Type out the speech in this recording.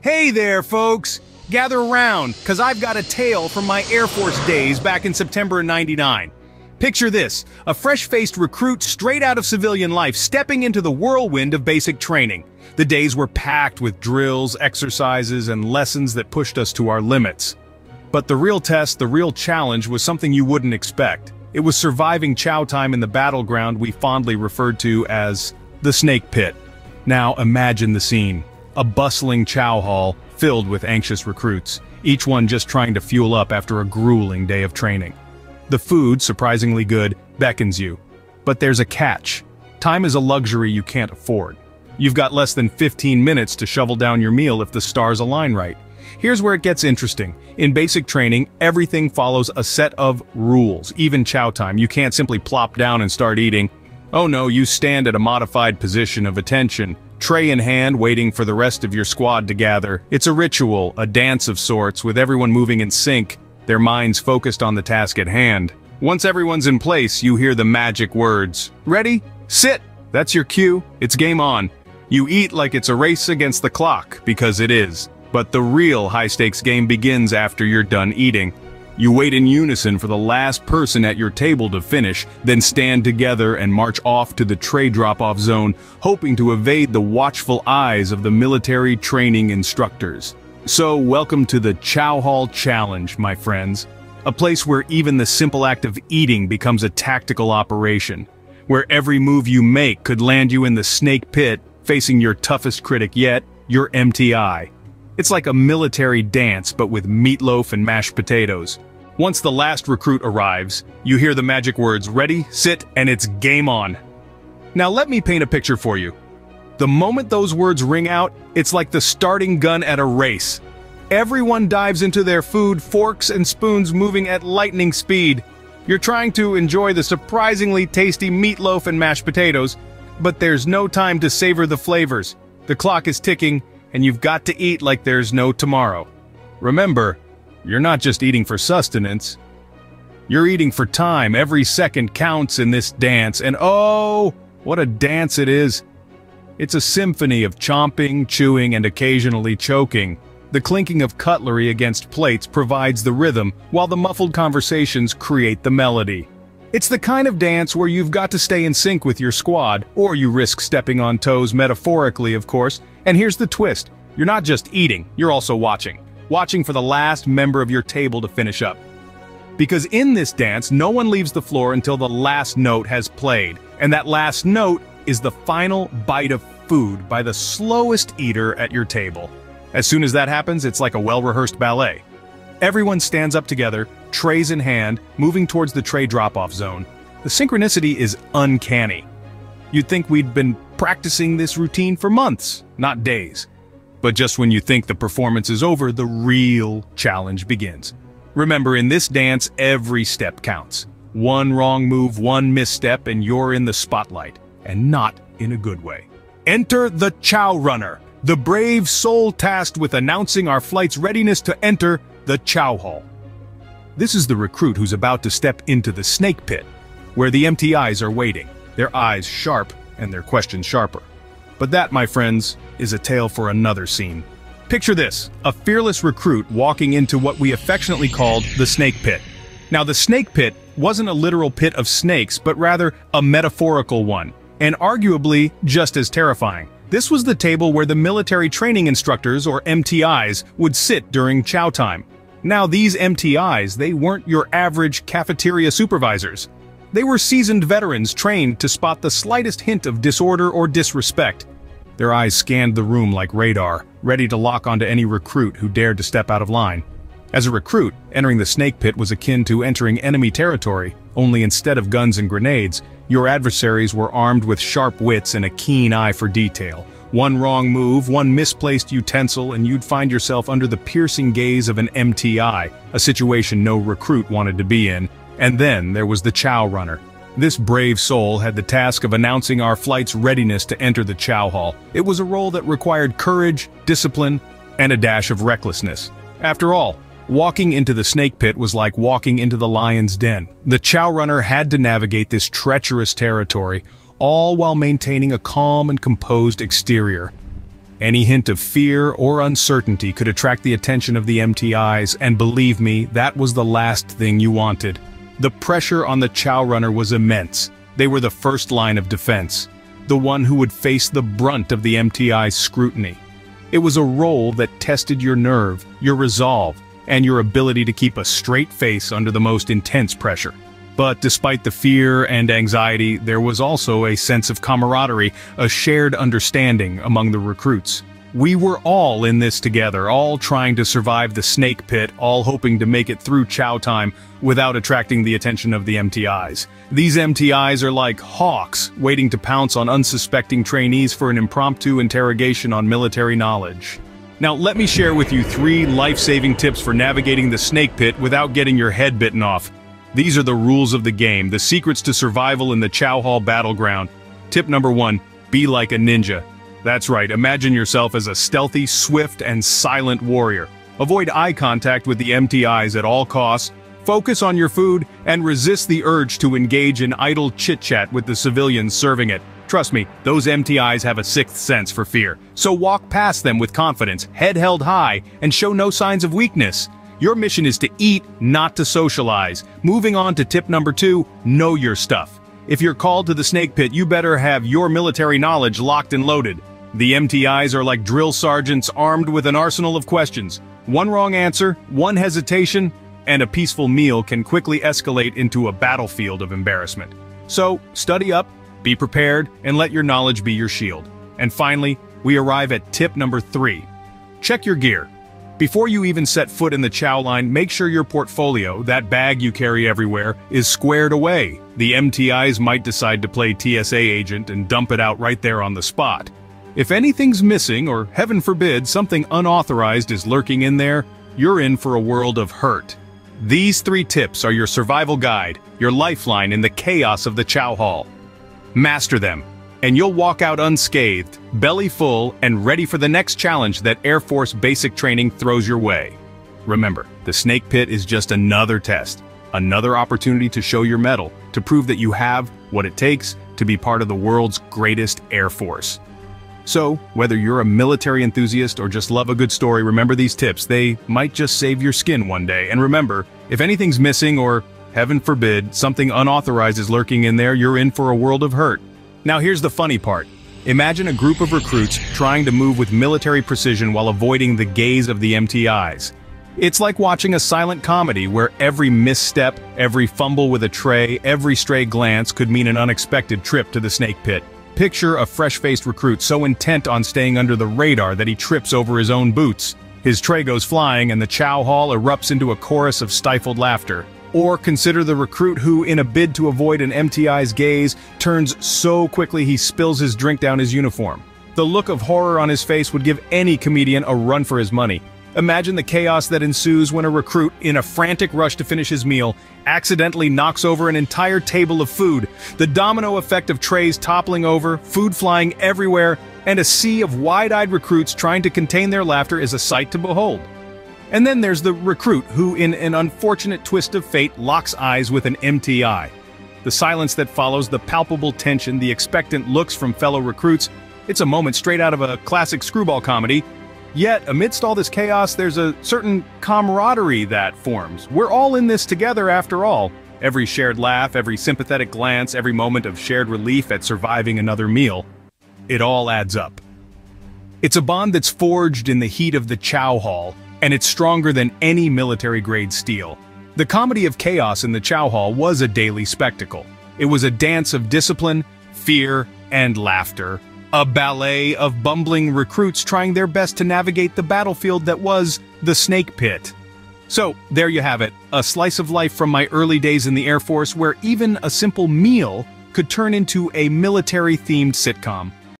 Hey there, folks! Gather around, cause I've got a tale from my Air Force days back in September '99. Picture this, a fresh-faced recruit straight out of civilian life stepping into the whirlwind of basic training. The days were packed with drills, exercises, and lessons that pushed us to our limits. But the real test, the real challenge, was something you wouldn't expect. It was surviving chow time in the battleground we fondly referred to as the Snake Pit. Now imagine the scene. A bustling chow hall filled with anxious recruits, each one just trying to fuel up after a grueling day of training. The food, surprisingly good, beckons you. But there's a catch. Time is a luxury you can't afford. You've got less than 15 minutes to shovel down your meal if the stars align right. Here's where it gets interesting. In basic training, everything follows a set of rules, even chow time. You can't simply plop down and start eating. Oh no, you stand at a modified position of attention, tray in hand, waiting for the rest of your squad to gather. It's a ritual, a dance of sorts, with everyone moving in sync, their minds focused on the task at hand. Once everyone's in place, you hear the magic words. Ready? Sit! That's your cue. It's game on. You eat like it's a race against the clock, because it is. But the real high-stakes game begins after you're done eating. You wait in unison for the last person at your table to finish, then stand together and march off to the tray drop-off zone, hoping to evade the watchful eyes of the military training instructors. So, welcome to the Chow Hall Challenge, my friends. A place where even the simple act of eating becomes a tactical operation. Where every move you make could land you in the snake pit, facing your toughest critic yet, your MTI. It's like a military dance, but with meatloaf and mashed potatoes. Once the last recruit arrives, you hear the magic words, ready, sit, and it's game on. Now let me paint a picture for you. The moment those words ring out, it's like the starting gun at a race. Everyone dives into their food, forks and spoons moving at lightning speed. You're trying to enjoy the surprisingly tasty meatloaf and mashed potatoes, but there's no time to savor the flavors. The clock is ticking, and you've got to eat like there's no tomorrow. Remember, you're not just eating for sustenance. You're eating for time. Every second counts in this dance, and oh, what a dance it is. It's a symphony of chomping, chewing, and occasionally choking. The clinking of cutlery against plates provides the rhythm, while the muffled conversations create the melody. It's the kind of dance where you've got to stay in sync with your squad, or you risk stepping on toes, metaphorically of course. And here's the twist. You're not just eating, you're also watching. Watching for the last member of your table to finish up. Because in this dance, no one leaves the floor until the last note has played. And that last note is the final bite of food by the slowest eater at your table. As soon as that happens, it's like a well-rehearsed ballet. Everyone stands up together, trays in hand, moving towards the tray drop-off zone. The synchronicity is uncanny. You'd think we'd been practicing this routine for months, not days. But just when you think the performance is over, the real challenge begins. Remember, in this dance, every step counts. One wrong move, one misstep, and you're in the spotlight. And not in a good way. Enter the Chow Runner, the brave soul tasked with announcing our flight's readiness to enter the Chow Hall. This is the recruit who's about to step into the snake pit, where the MTIs are waiting, their eyes sharp and their questions sharper. But that, my friends, is a tale for another scene. Picture this, a fearless recruit walking into what we affectionately called the snake pit. Now, the snake pit wasn't a literal pit of snakes, but rather a metaphorical one, and arguably just as terrifying. This was the table where the military training instructors, or MTIs, would sit during chow time. Now, these MTIs, they weren't your average cafeteria supervisors. They were seasoned veterans trained to spot the slightest hint of disorder or disrespect. Their eyes scanned the room like radar, ready to lock onto any recruit who dared to step out of line. As a recruit, entering the snake pit was akin to entering enemy territory, only instead of guns and grenades, your adversaries were armed with sharp wits and a keen eye for detail. One wrong move, one misplaced utensil, and you'd find yourself under the piercing gaze of an MTI, a situation no recruit wanted to be in. And then there was the Chow Runner. This brave soul had the task of announcing our flight's readiness to enter the Chow Hall. It was a role that required courage, discipline, and a dash of recklessness. After all, walking into the snake pit was like walking into the lion's den. The Chow Runner had to navigate this treacherous territory, all while maintaining a calm and composed exterior. Any hint of fear or uncertainty could attract the attention of the MTIs, and believe me, that was the last thing you wanted. The pressure on the Chow Runner was immense. They were the first line of defense, the one who would face the brunt of the MTI's scrutiny. It was a role that tested your nerve, your resolve, and your ability to keep a straight face under the most intense pressure. But despite the fear and anxiety, there was also a sense of camaraderie, a shared understanding among the recruits. We were all in this together, all trying to survive the snake pit, all hoping to make it through chow time without attracting the attention of the MTIs. These MTIs are like hawks, waiting to pounce on unsuspecting trainees for an impromptu interrogation on military knowledge. Now let me share with you 3 life-saving tips for navigating the snake pit without getting your head bitten off. These are the rules of the game, the secrets to survival in the Chow Hall battleground. Tip number 1, be like a ninja. That's right, imagine yourself as a stealthy, swift, and silent warrior. Avoid eye contact with the MTIs at all costs, focus on your food, and resist the urge to engage in idle chit-chat with the civilians serving it. Trust me, those MTIs have a sixth sense for fear, so walk past them with confidence, head held high, and show no signs of weakness. Your mission is to eat, not to socialize. Moving on to tip number 2, know your stuff. If you're called to the snake pit, you better have your military knowledge locked and loaded. The MTIs are like drill sergeants armed with an arsenal of questions. One wrong answer, one hesitation, and a peaceful meal can quickly escalate into a battlefield of embarrassment. So, study up, be prepared, and let your knowledge be your shield. And finally, we arrive at tip number 3. Check your gear. Before you even set foot in the chow line, make sure your portfolio, that bag you carry everywhere, is squared away. The MTIs might decide to play TSA agent and dump it out right there on the spot. If anything's missing, or heaven forbid, something unauthorized is lurking in there, you're in for a world of hurt. These 3 tips are your survival guide, your lifeline in the chaos of the Chow Hall. Master them, and you'll walk out unscathed, belly full, and ready for the next challenge that Air Force basic training throws your way. Remember, the snake pit is just another test, another opportunity to show your mettle, to prove that you have what it takes to be part of the world's greatest Air Force. So, whether you're a military enthusiast or just love a good story, remember these tips. They might just save your skin one day. And remember, if anything's missing or, heaven forbid, something unauthorized is lurking in there, you're in for a world of hurt. Now here's the funny part. Imagine a group of recruits trying to move with military precision while avoiding the gaze of the MTIs. It's like watching a silent comedy where every misstep, every fumble with a tray, every stray glance could mean an unexpected trip to the snake pit. Picture a fresh-faced recruit so intent on staying under the radar that he trips over his own boots. His tray goes flying and the chow hall erupts into a chorus of stifled laughter. Or consider the recruit who, in a bid to avoid an MTI's gaze, turns so quickly he spills his drink down his uniform. The look of horror on his face would give any comedian a run for his money. Imagine the chaos that ensues when a recruit, in a frantic rush to finish his meal, accidentally knocks over an entire table of food. The domino effect of trays toppling over, food flying everywhere, and a sea of wide-eyed recruits trying to contain their laughter is a sight to behold. And then there's the recruit who, in an unfortunate twist of fate, locks eyes with an MTI. The silence that follows, the palpable tension, the expectant looks from fellow recruits, it's a moment straight out of a classic screwball comedy. Yet, amidst all this chaos, there's a certain camaraderie that forms. We're all in this together after all. Every shared laugh, every sympathetic glance, every moment of shared relief at surviving another meal. It all adds up. It's a bond that's forged in the heat of the chow hall, and it's stronger than any military-grade steel. The comedy of chaos in the chow hall was a daily spectacle. It was a dance of discipline, fear, and laughter. A ballet of bumbling recruits trying their best to navigate the battlefield that was the snake pit. So, there you have it, a slice of life from my early days in the Air Force where even a simple meal could turn into a military-themed sitcom.